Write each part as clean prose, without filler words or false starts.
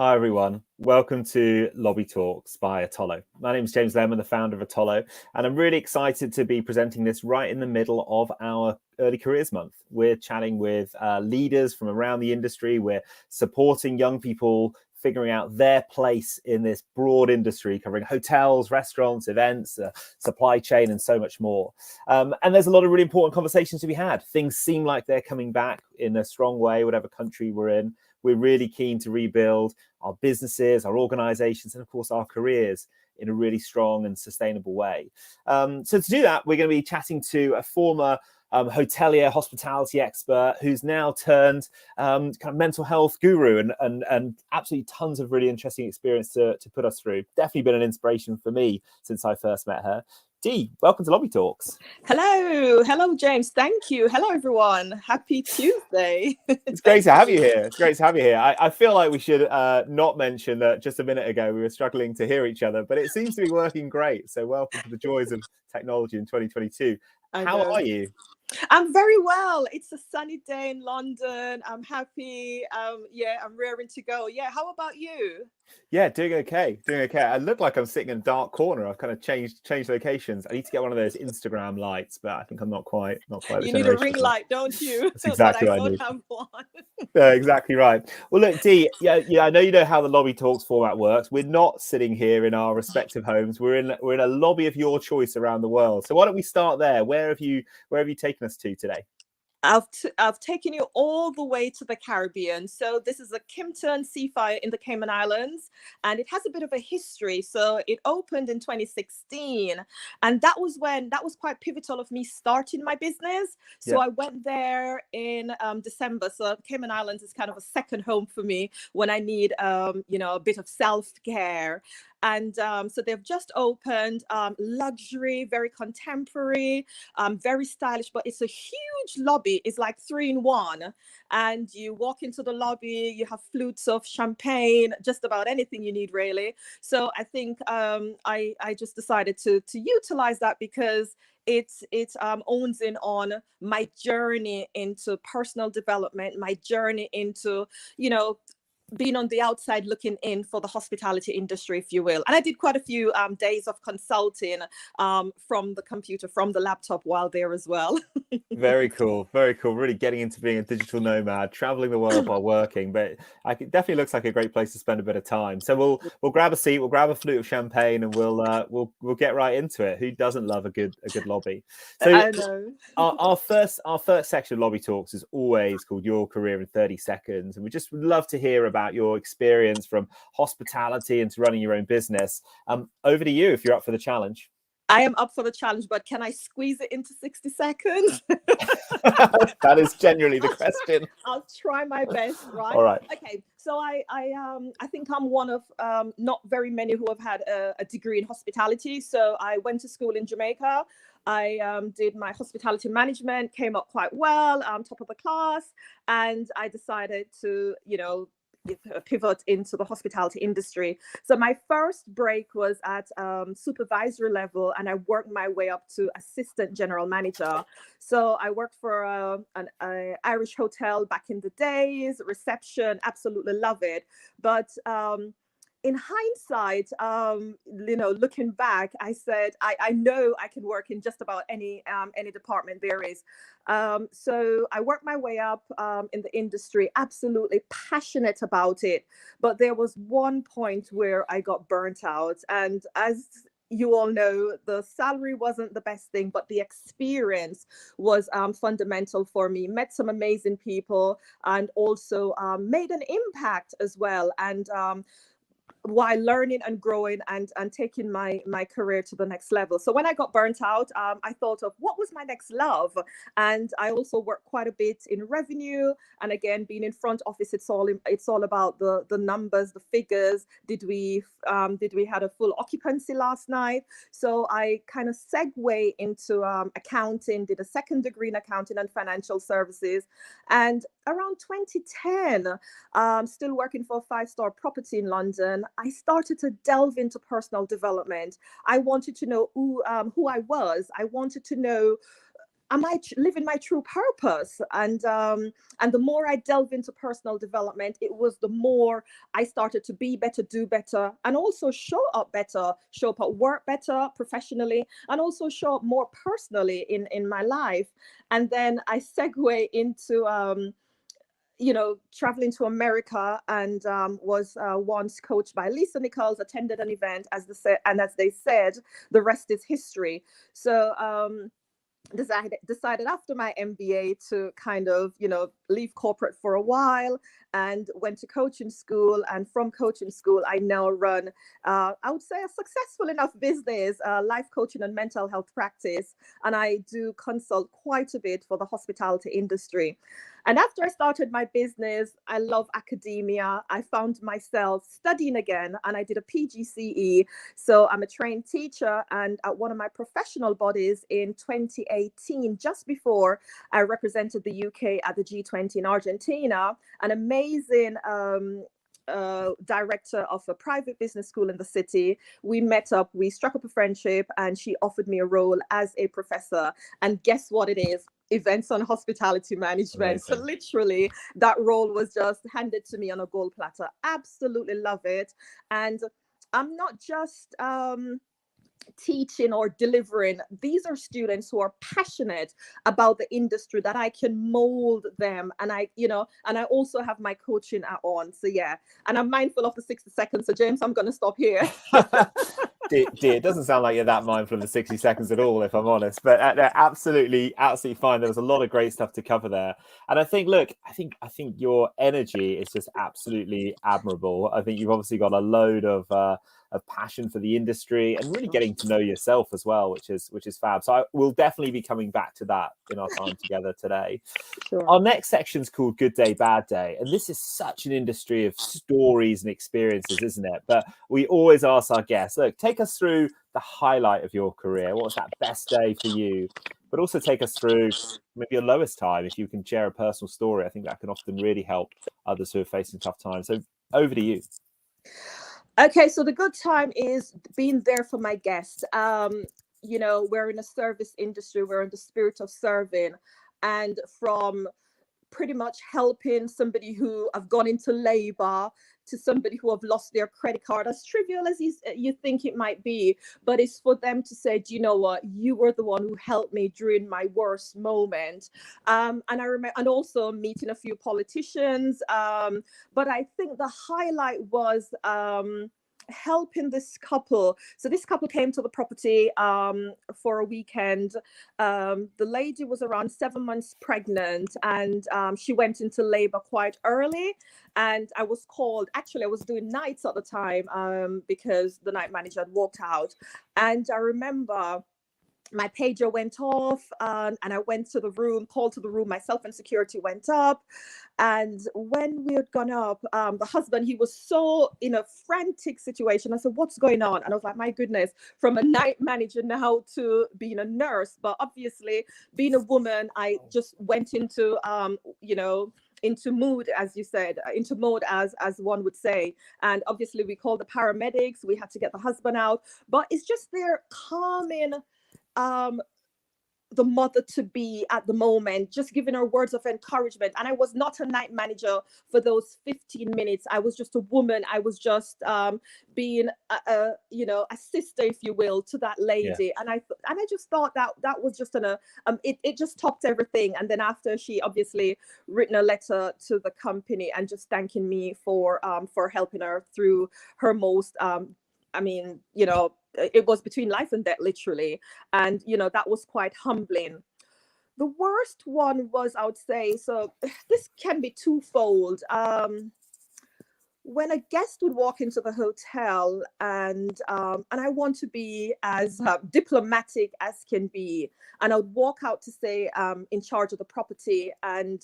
Hi, everyone. Welcome to Lobby Talks by Atollo. My name is James Lemon, the founder of Atollo, and I'm really excited to be presenting this right in the middle of our Early Careers Month. We're chatting with leaders from around the industry. We're supporting young people figuring out their place in this broad industry, covering hotels, restaurants, events, supply chain, and so much more. And there's a lot of really important conversations to be had. Things seem like they're coming back in a strong way, whatever country we're in. We're really keen to rebuild our businesses, our organizations, and of course, our careers in a really strong and sustainable way. So to do that, we're going to be chatting to a former hotelier, hospitality expert who's now turned kind of mental health guru and absolutely tons of really interesting experience to put us through. Definitely been an inspiration for me since I first met her. Dee, welcome to Lobby Talks. Hello, James. Thank you. Hello, everyone. Happy Tuesday. It's great to have you here. It's great to have you here. I feel like we should not mention that just a minute ago we were struggling to hear each other, but it seems to be working great. So welcome to the joys of technology in 2022. How are you? I'm very well. It's a sunny day in London. I'm happy. I'm raring to go. Yeah. How about you? Yeah, doing okay. I look like I'm sitting in a dark corner. I've kind of changed locations. I need to get one of those Instagram lights, but I think I'm not quite. You need a ring light, don't you? That's exactly but I what I need. don't have one. Exactly right. Well, look, Dee, yeah, I know you know how the Lobby Talks format works. We're not sitting here in our respective homes. We're in a lobby of your choice around the world. So why don't we start there? Where have you taken us to today? I've taken you all the way to the Caribbean. So this is a Kimpton Seafire in the Cayman Islands, and it has a bit of a history. So it opened in 2016, and that was quite pivotal of me starting my business. So I went there in December. So Cayman Islands is kind of a second home for me when I need a bit of self-care. And so they've just opened, luxury, very contemporary, very stylish, but it's a huge lobby. It's like 3 in 1. And you walk into the lobby, you have flutes of champagne, just about anything you need, really. So I think I just decided to utilize that because it owns in on my journey into personal development, my journey into, being on the outside looking in for the hospitality industry, if you will. And I did quite a few days of consulting from the computer, from the laptop while there as well. Very cool. Really getting into being a digital nomad, traveling the world while working. But it definitely looks like a great place to spend a bit of time. So we'll grab a seat, we'll grab a flute of champagne, and we'll get right into it. Who doesn't love a good lobby? So I know. Our first section of Lobby Talks is always called Your Career in 30 Seconds. And we just would love to hear about your experience from hospitality into running your own business. Over to you if you're up for the challenge. I am up for the challenge, but can I squeeze it into 60 seconds? That is generally the question. I'll try my best, right? All right. Okay. So I think I'm one of not very many who have had a degree in hospitality. So I went to school in Jamaica. I did my hospitality management, came up quite well, top of the class, and I decided to, pivot into the hospitality industry. So my first break was at supervisory level, and I worked my way up to assistant general manager. So I worked for an Irish hotel back in the days, reception, absolutely love it. But in hindsight, looking back, I said, I know I can work in just about any department there is. So I worked my way up in the industry, absolutely passionate about it. But there was one point where I got burnt out. And as you all know, the salary wasn't the best thing, but the experience was fundamental for me. Met some amazing people and also made an impact as well. And while learning and growing and taking my career to the next level. So when I got burnt out, I thought of what was my next love. And I also worked quite a bit in revenue. And again, being in front office, it's all about the numbers, the figures. Did we had a full occupancy last night? So I kind of segue into accounting, did a second degree in accounting and financial services. And around 2010, still working for a 5-star property in London, I started to delve into personal development. I wanted to know who I was. I wanted to know am I living my true purpose? And the more I delve into personal development, it was the more I started to be better, do better, and also show up better, show up at work better professionally, and also show up more personally in my life. And then I segue into traveling to America, and was once coached by Lisa Nichols, attended an event, as they said, the rest is history. So decided after my MBA to kind of, leave corporate for a while, and went to coaching school. And from coaching school, I now run, I would say, a successful enough business, life coaching and mental health practice. And I do consult quite a bit for the hospitality industry. And after I started my business, I love academia. I found myself studying again, and I did a PGCE. So I'm a trained teacher, and at one of my professional bodies in 2018, just before I represented the UK at the G20 in Argentina, an amazing director of a private business school in the city. We met up, we struck up a friendship, and she offered me a role as a professor. And guess what it is? Events on hospitality management. Amazing. So literally that role was just handed to me on a gold platter. Absolutely love it. And I'm not just teaching or delivering. These are students who are passionate about the industry, that I can mold them. And I also have my coaching hat on. So yeah, and I'm mindful of the 60 seconds. So James, I'm going to stop here. It doesn't sound like you're that mindful of the 60 seconds at all, if I'm honest, but absolutely fine. There was a lot of great stuff to cover there. And I think your energy is just absolutely admirable. I think you've obviously got a load of passion for the industry, and really getting to know yourself as well, which is fab. So I will definitely be coming back to that in our time together today. Sure. Our next section is called Good Day, Bad Day. And this is such an industry of stories and experiences, isn't it? But we always ask our guests, look, take us through the highlight of your career. What was that best day for you? But also take us through maybe your lowest time. If you can share a personal story, I think that can often really help others who are facing tough times. So over to you. Okay, so the good time is being there for my guests. We're in a service industry. We're in the spirit of serving. And from pretty much helping somebody who have gone into labor to somebody who have lost their credit card, as trivial as you think it might be, but it's for them to say, do you know what, you were the one who helped me during my worst moment. And I remember, and also meeting a few politicians. But I think the highlight was helping this couple. So this couple came to the property for a weekend. The lady was around 7 months pregnant, and she went into labor quite early. And I was called, actually I was doing nights at the time, because the night manager had walked out. And I remember my pager went off, and I went to the room, called to the room, myself and security went up. And when we had gone up, the husband, he was so in a frantic situation. I said, what's going on? And I was like, my goodness, from a night manager now to being a nurse. But obviously, being a woman, I just went into, into mood, as you said, into mode, as one would say. And obviously, we called the paramedics. We had to get the husband out. But it's just their calming the mother to be at the moment, just giving her words of encouragement. And I was not a night manager for those 15 minutes. I was just a woman. I was just being a sister, if you will, to that lady. Yeah. And I just thought that was just it just topped everything. And then after, she obviously written a letter to the company and just thanking me for helping her through her most it was between life and death, literally. And, that was quite humbling. The worst one was, I would say, so this can be twofold. When a guest would walk into the hotel, and I want to be as diplomatic as can be, and I would walk out to say, in charge of the property, and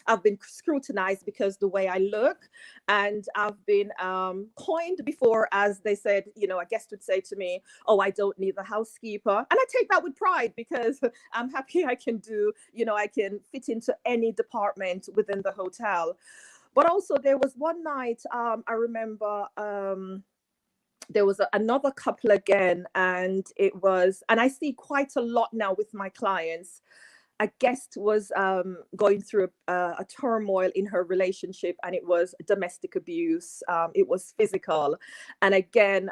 I've been scrutinized because the way I look, and I've been coined before, as they said, a guest would say to me, oh, I don't need the housekeeper. And I take that with pride, because I'm happy I can I can fit into any department within the hotel. But also there was one night, I remember there was another couple again, and I see quite a lot now with my clients. A guest was going through a turmoil in her relationship, and it was domestic abuse. It was physical, and again,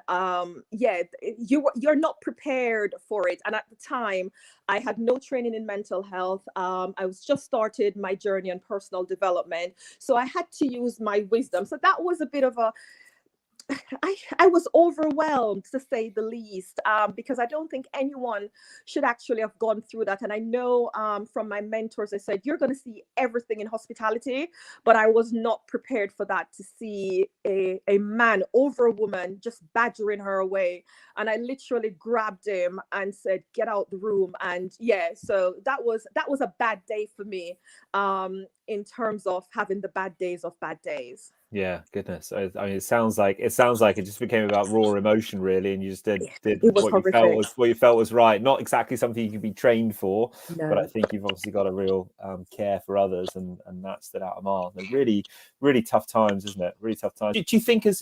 you're not prepared for it. And at the time, I had no training in mental health. I was just started my journey on personal development, so I had to use my wisdom. So that was a bit of a I was overwhelmed, to say the least, because I don't think anyone should actually have gone through that. And I know from my mentors, they said, you're going to see everything in hospitality, but I was not prepared for that, to see a man over a woman just badgering her away. And I literally grabbed him and said, get out the room. And yeah, so that was a bad day for me, in terms of having the bad days of bad days. Yeah, goodness. I mean, it sounds like it just became about raw emotion, really, and you just did It was what horrific. you felt was right. Not exactly something you could be trained for, but I No. think you've obviously got a real care for others, and that stood out a mile. They're really, really tough times, isn't it? Really tough times. Do you think, as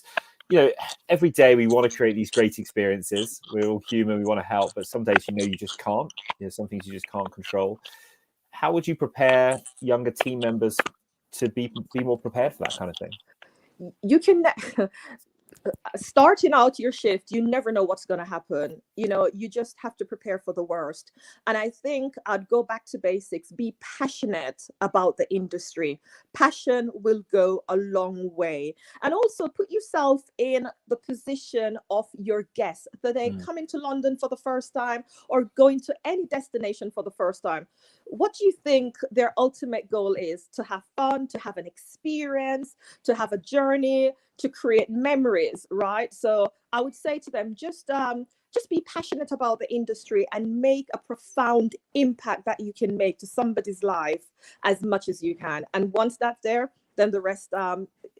you know, every day we want to create these great experiences. We're all human. We want to help, but some days you just can't. Some things you just can't control. How would you prepare younger team members to be more prepared for that kind of thing? You can starting out your shift, you never know what's going to happen. You just have to prepare for the worst. And I think I'd go back to basics. Be passionate about the industry. Passion will go a long way. And also put yourself in the position of your guests, that they come into London for the first time or going to any destination for the first time. What do you think their ultimate goal is? To have fun, to have an experience, to have a journey, to create memories, right? So I would say to them, just be passionate about the industry and make a profound impact that you can make to somebody's life as much as you can. And once that's there, then the rest,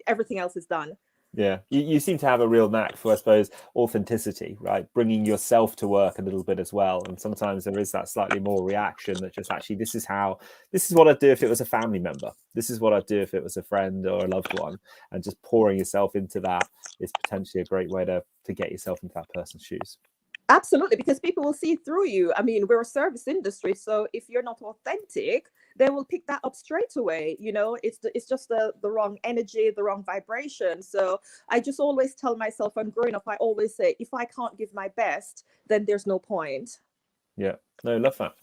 everything else is done. Yeah, you seem to have a real knack for, I suppose, authenticity, right? Bringing yourself to work a little bit as well. And sometimes there is that slightly more reaction that just actually, this is what I'd do if it was a family member. This is what I'd do if it was a friend or a loved one. And just pouring yourself into that is potentially a great way to get yourself into that person's shoes. Absolutely, because people will see through you. I mean, we're a service industry, so if you're not authentic, they will pick that up straight away. It's just the wrong energy, the wrong vibration. So I just always tell myself, I'm growing up, I always say, if I can't give my best, then there's no point. Yeah, no, love that.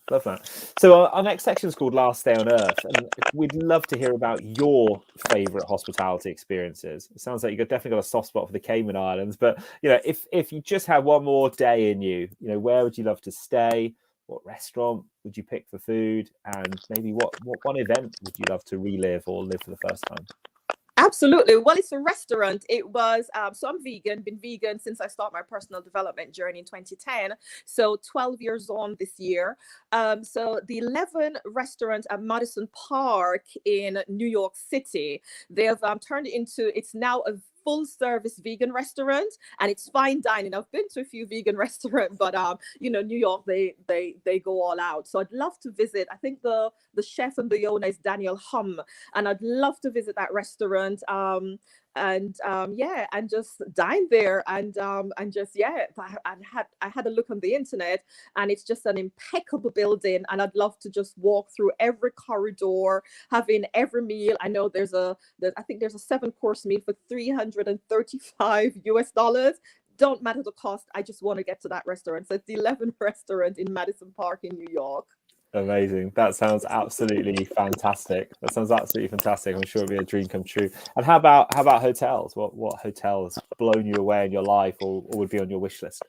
So our next section is called Last Day on Earth, and we'd love to hear about your favorite hospitality experiences. It sounds like you've definitely got a soft spot for the Cayman Islands, but if you just had one more day in you, where would you love to stay? What restaurant would you pick for food? And maybe what one event would you love to relive or live for the first time? Absolutely. Well, it's a restaurant. It was, so I'm vegan, been vegan since I started my personal development journey in 2010. So 12 years on this year. So the 11 restaurants at Madison Park in New York City, they have turned it into, it's now a full service vegan restaurant, and it's fine dining. I've been to a few vegan restaurants, but New York, they go all out. So I'd love to visit. I think the chef and the owner is Daniel Hum, and I'd love to visit that restaurant. And just dine there, and just I had a look on the internet, and it's just an impeccable building, and I'd love to just walk through every corridor, having every meal. I know I think there's a 7-course meal for $335. Don't matter the cost, I just want to get to that restaurant. So it's the 11th restaurant in Madison Park in New York. Amazing. That sounds absolutely fantastic. I'm sure it'll be a dream come true. And how about hotels? What hotels blown you away in your life or would be on your wish list?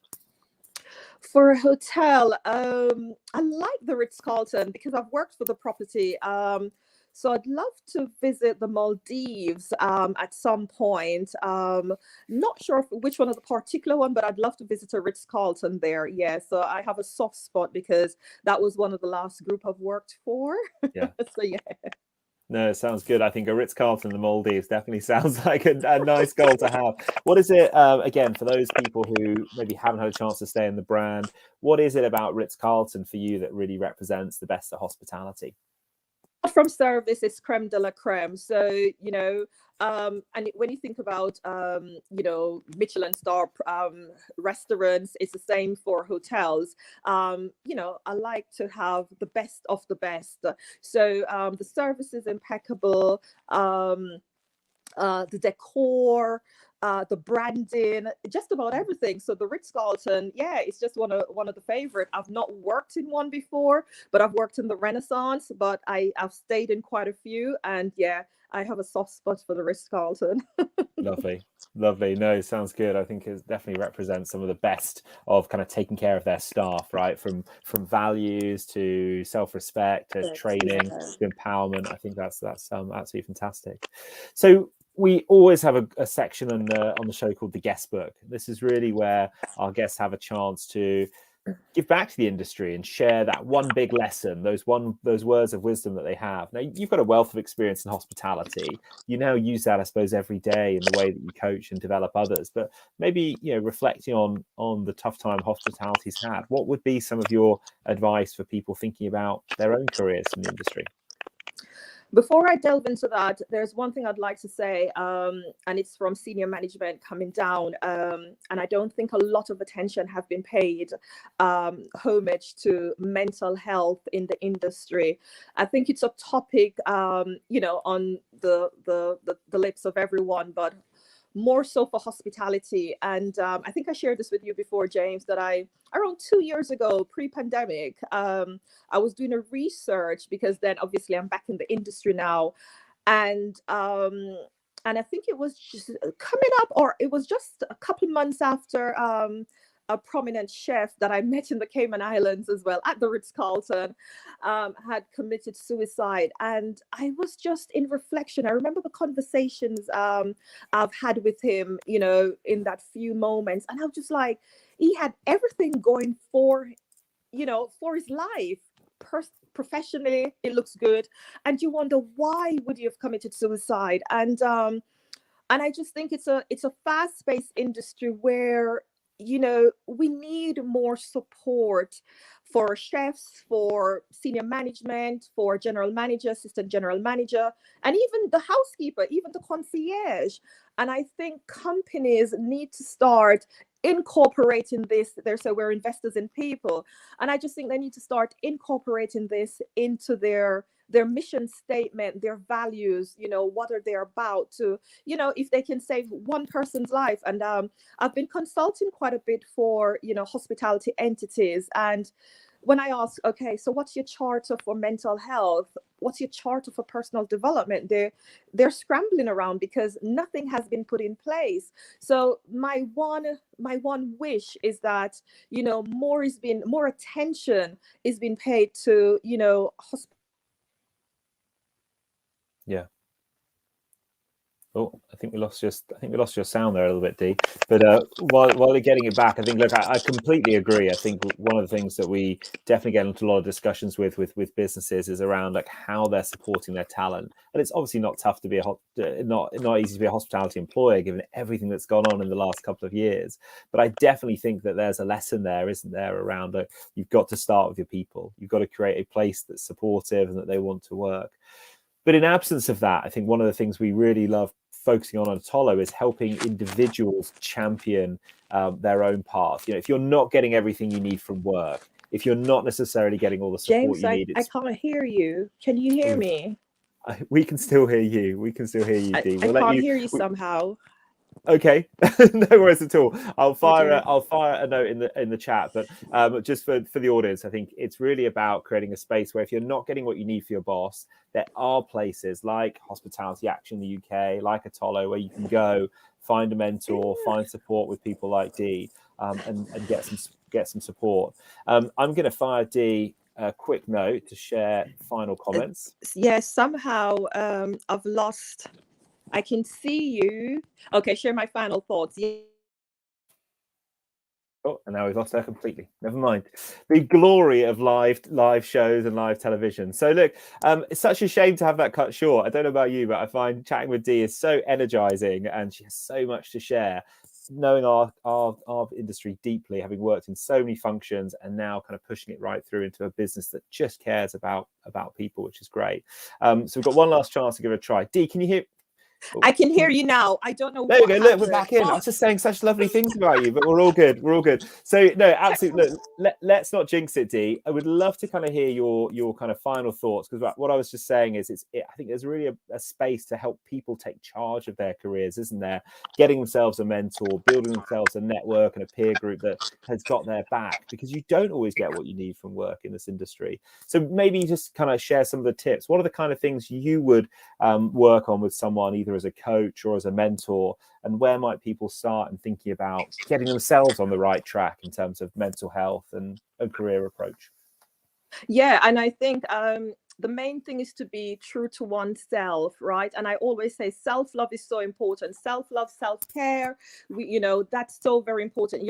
For a hotel, I like the Ritz-Carlton because I've worked for the property. So I'd love to visit the Maldives at some point. Not sure which one is the particular one, but I'd love to visit a Ritz-Carlton there. Yeah, so I have a soft spot because that was one of the last group I've worked for. Yeah. So yeah. No, it sounds good. I think a Ritz-Carlton in the Maldives definitely sounds like a nice goal to have. What is it, again, for those people who maybe haven't had a chance to stay in the brand, what is it about Ritz-Carlton for you that really represents the best of hospitality? from service, it's creme de la creme. So, and when you think about, Michelin star restaurants, it's the same for hotels. I like to have the best of the best. So the service is impeccable. The decor, the branding, just about everything. So the Ritz-Carlton, yeah, it's just one of the favorite. I've not worked in one before, but I've worked in the Renaissance, but I've stayed in quite a few, and yeah, I have a soft spot for the Ritz-Carlton. Lovely. No, sounds good. I think it definitely represents some of the best of kind of taking care of their staff, right? From values to self-respect to training to empowerment. I think that's absolutely fantastic. So we always have a section on the show called the guest book. This is really where our guests have a chance to give back to the industry and share that one big lesson, those words of wisdom that they have. Now, you've got a wealth of experience in hospitality. You now use that, I suppose, every day in the way that you coach and develop others. But maybe, reflecting on the tough time hospitality's had, what would be some of your advice for people thinking about their own careers in the industry? Before I delve into that, there's one thing I'd like to say, and it's from senior management coming down. And I don't think a lot of attention have been paid homage to mental health in the industry. I think it's a topic, on the lips of everyone, but more so for hospitality. And I think I shared this with you before, James, that around 2 years ago, pre-pandemic, I was doing a research, because then obviously I'm back in the industry now. And I think it was just coming up, or it was just a couple months after a prominent chef that I met in the Cayman Islands as well, at the Ritz-Carlton, had committed suicide. And I was just in reflection. I remember the conversations I've had with him, in that few moments. And I was just like, he had everything going for his life. Professionally, it looks good. And you wonder, why would you have committed suicide? And I just think it's a fast-paced industry where we need more support for chefs, for senior management, for general manager, assistant general manager, and even the housekeeper, even the concierge. And I think companies need to start incorporating this. So we're investors in people. And I just think they need to start incorporating this into their mission statement, their values, what are they about, to, if they can save one person's life. And I've been consulting quite a bit for, hospitality entities. And when I ask, okay, so what's your charter for mental health? What's your charter for personal development? They're scrambling around because nothing has been put in place. So my one wish is that, more attention is being paid to, Yeah. Oh, I think we lost your sound there a little bit, Dee. But while you're getting it back, I think, look, I completely agree. I think one of the things that we definitely get into a lot of discussions with businesses is around like how they're supporting their talent. And it's obviously not tough to be not easy to be a hospitality employer, given everything that's gone on in the last couple of years. But I definitely think that there's a lesson there, isn't there, around you've got to start with your people. You've got to create a place that's supportive and that they want to work. But in absence of that, I think one of the things we really love focusing on Atollo is helping individuals champion their own path. If you're not getting everything you need from work, if you're not necessarily getting all the support James, you need, I can't hear you. Can you hear me? We can still hear you. We can still hear you, Dee. I can't hear you somehow. Okay, no worries at all. I'll fire a note in the chat. But just for the audience, I think it's really about creating a space where if you're not getting what you need for your boss, there are places like Hospitality Action in the UK, like Atollo, where you can go find a mentor, find support with people like Dee, and get some support. I'm going to fire Dee a quick note to share final comments. Yes, somehow I've lost. I can see you. Okay, share my final thoughts. Yeah. Oh, and now we've lost her completely. Never mind. The glory of live shows and live television. So look, it's such a shame to have that cut short. I don't know about you, but I find chatting with Dee is so energizing and she has so much to share. knowing our industry deeply, having worked in so many functions, and now kind of pushing it right through into a business that just cares about people, which is great. So we've got one last chance to give it a try. Dee, can you hear? I can hear you now. I don't know. There we go. Look, we're back in. I was just saying such lovely things about you, but we're all good. We're all good. So no, absolutely. Look, let's not jinx it, Dee. I would love to kind of hear your kind of final thoughts, because what I was just saying is, I think there's really a space to help people take charge of their careers, isn't there? Getting themselves a mentor, building themselves a network and a peer group that has got their back, because you don't always get what you need from work in this industry. So maybe just kind of share some of the tips. What are the kind of things you would work on with someone, either as a coach or as a mentor, and where might people start in thinking about getting themselves on the right track in terms of mental health and career approach? Yeah, and I think the main thing is to be true to oneself, right? And I always say self-love is so important. Self-love, self-care, that's so very important.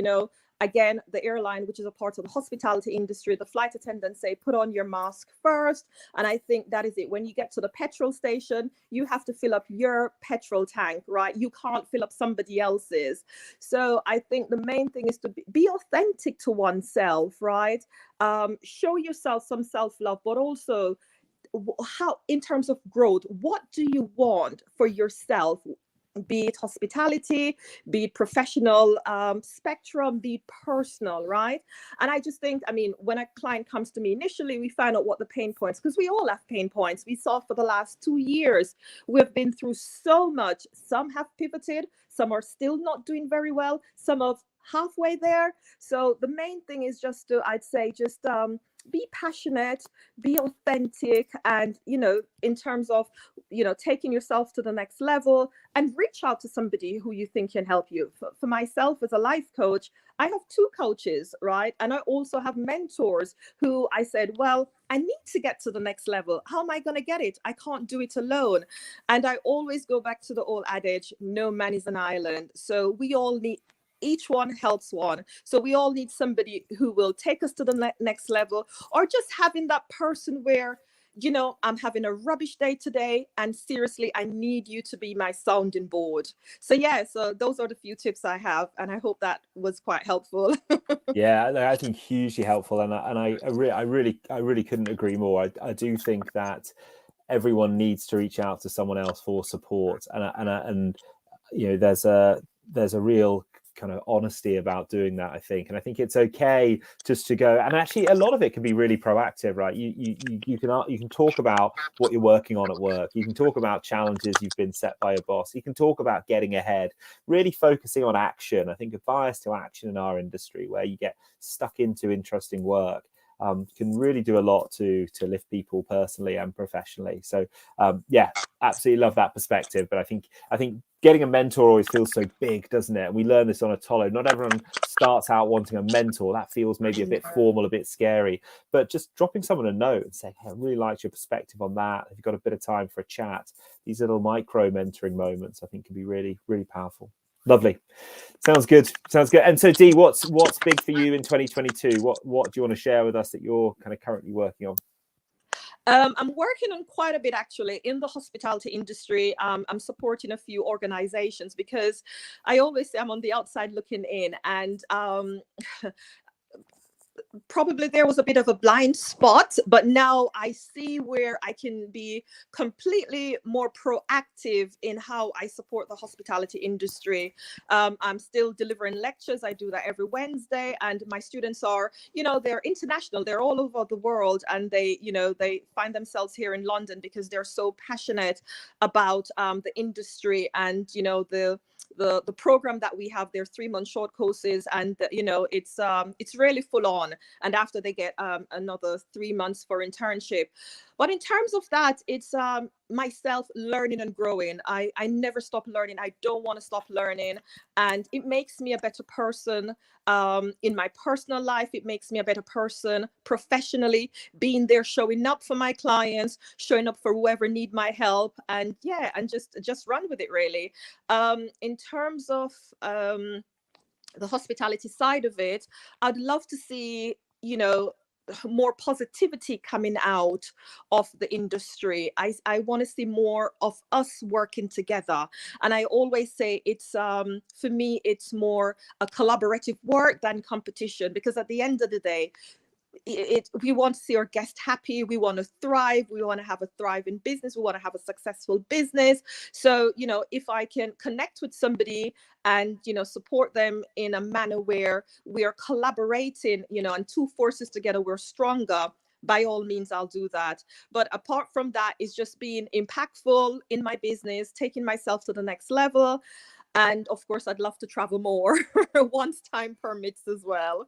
Again, the airline, which is a part of the hospitality industry, the flight attendants say, put on your mask first. And I think that is it. When you get to the petrol station, you have to fill up your petrol tank, right? You can't fill up somebody else's. So I think the main thing is to be authentic to oneself, right? Show yourself some self-love, but also how, in terms of growth, what do you want for yourself? Be it hospitality, be it professional spectrum, be it personal, right? And I just think, when a client comes to me initially, we find out what the pain points, because we all have pain points. We saw for the last 2 years, we've been through so much. Some have pivoted, some are still not doing very well, some are halfway there. So the main thing is just to, I'd say, just be passionate, be authentic, and in terms of taking yourself to the next level, and reach out to somebody who you think can help you. For myself as a life coach, I have 2 coaches, right? And I also have mentors who I said, well, I need to get to the next level. How am I going to get it? I can't do it alone. And I always go back to the old adage, no man is an island. So we all need, each one helps one. So we all need somebody who will take us to the next level, or just having that person where, I'm having a rubbish day today, and seriously, I need you to be my sounding board. So yeah, so those are the few tips I have, and I hope that was quite helpful. Yeah, I think hugely helpful, and I really couldn't agree more. I do think that everyone needs to reach out to someone else for support, and there's a real kind of honesty about doing that, I think. And I think it's okay just to go, and actually a lot of it can be really proactive, right? You can talk about what you're working on at work, you can talk about challenges you've been set by your boss, you can talk about getting ahead, really focusing on action. I think a bias to action in our industry, where you get stuck into interesting work, can really do a lot to lift people personally and professionally. So yeah, absolutely love that perspective. But I think getting a mentor always feels so big, doesn't it? And we learn this on Atollo. Not everyone starts out wanting a mentor. That feels maybe a bit formal, a bit scary. But just dropping someone a note and saying, hey, I really liked your perspective on that. If you've got a bit of time for a chat, these little micro mentoring moments, I think, can be really, really powerful. Lovely. Sounds good. And so, Dee, what's big for you in 2022? What do you want to share with us that you're kind of currently working on? I'm working on quite a bit, actually, in the hospitality industry. I'm supporting a few organizations, because I always say I'm on the outside looking in, and probably there was a bit of a blind spot, but now I see where I can be completely more proactive in how I support the hospitality industry. I'm still delivering lectures. I do that every Wednesday, and my students are, they're international. They're all over the world, and they find themselves here in London because they're so passionate about the industry, and the program that we have. They're 3-month short courses, and it's really full on. And after they get another 3 months for internship. But in terms of that, it's myself learning and growing. I never stop learning. I don't want to stop learning. And it makes me a better person in my personal life. It makes me a better person professionally, being there, showing up for my clients, showing up for whoever need my help. And yeah, and just run with it, really. In terms of the hospitality side of it, I'd love to see, more positivity coming out of the industry. I want to see more of us working together. And I always say it's for me, it's more a collaborative work than competition, because at the end of the day, we want to see our guests happy, we want to thrive, we want to have a thriving business, we want to have a successful business. So, you know, if I can connect with somebody and, you know, support them in a manner where we are collaborating, you know, and two forces together, we're stronger, by all means I'll do that. But apart from that, it's just being impactful in my business, taking myself to the next level. And of course, I'd love to travel more once time permits as well.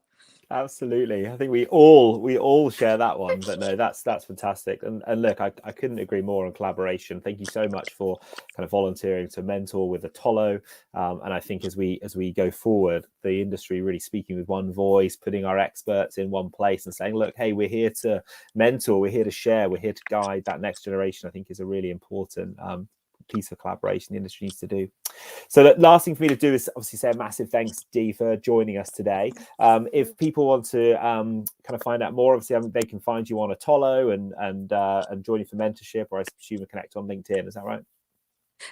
Absolutely. I think we all share that one. But no, that's fantastic. And look, I couldn't agree more on collaboration. Thank you so much for kind of volunteering to mentor with Atollo. And I think as we go forward, the industry really speaking with one voice, putting our experts in one place and saying, look, hey, we're here to mentor, we're here to share, we're here to guide that next generation, I think is a really important piece of collaboration the industry needs to do. So the last thing for me to do is obviously say a massive thanks, Dee, for joining us today. If people want to kind of find out more, obviously they can find you on Atollo and join you for mentorship, or I assume connect on LinkedIn. Is that right?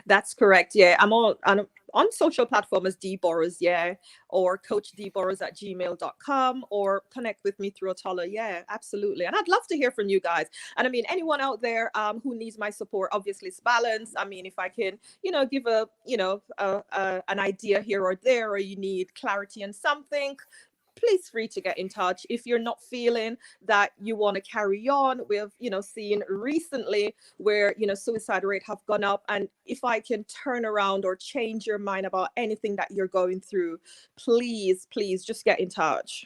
That's correct. Yeah, I'm on social platform as Dee Burrowes, yeah, or coachdeeburrowes@gmail.com, or connect with me through Atollo. Yeah, absolutely. And I'd love to hear from you guys. And I mean, anyone out there who needs my support, obviously it's balance. I mean, if I can, you know, give an idea here or there, or you need clarity on something, please free to get in touch. If you're not feeling that you want to carry on, we've, you know, seen recently where, you know, suicide rate have gone up. And if I can turn around or change your mind about anything that you're going through, please just get in touch.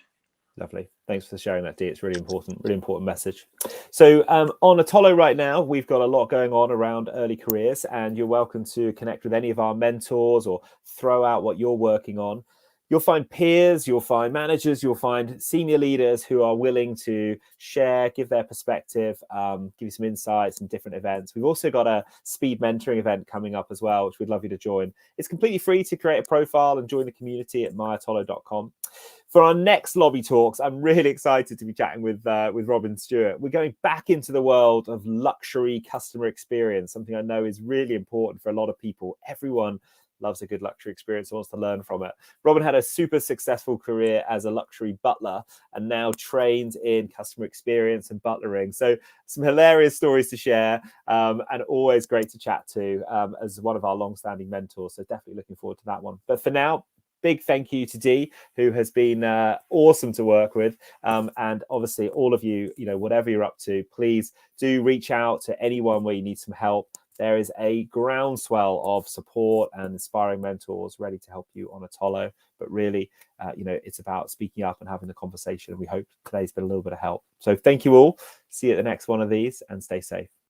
Lovely. Thanks for sharing that, Dee. It's really important message. So on Atollo right now, we've got a lot going on around early careers, and you're welcome to connect with any of our mentors or throw out what you're working on. You'll find peers, you'll find managers, you'll find senior leaders who are willing to share, give their perspective, give you some insights and different events. We've also got a speed mentoring event coming up as well, which we'd love you to join. It's completely free to create a profile and join the community at myatollo.com. For our next Lobby Talks, I'm really excited to be chatting with Robin Stewart. We're going back into the world of luxury customer experience, something I know is really important for a lot of people. Everyone loves a good luxury experience and wants to learn from it. Robin had a super successful career as a luxury butler and now trained in customer experience and butlering. So some hilarious stories to share, and always great to chat to as one of our long-standing mentors. So definitely looking forward to that one. But for now, big thank you to Dee, who has been awesome to work with. And obviously all of you, you know, whatever you're up to, please do reach out to anyone where you need some help. There is a groundswell of support and inspiring mentors ready to help you on Atollo. But really, you know, it's about speaking up and having the conversation. And we hope today's been a little bit of help. So thank you all. See you at the next one of these, and stay safe.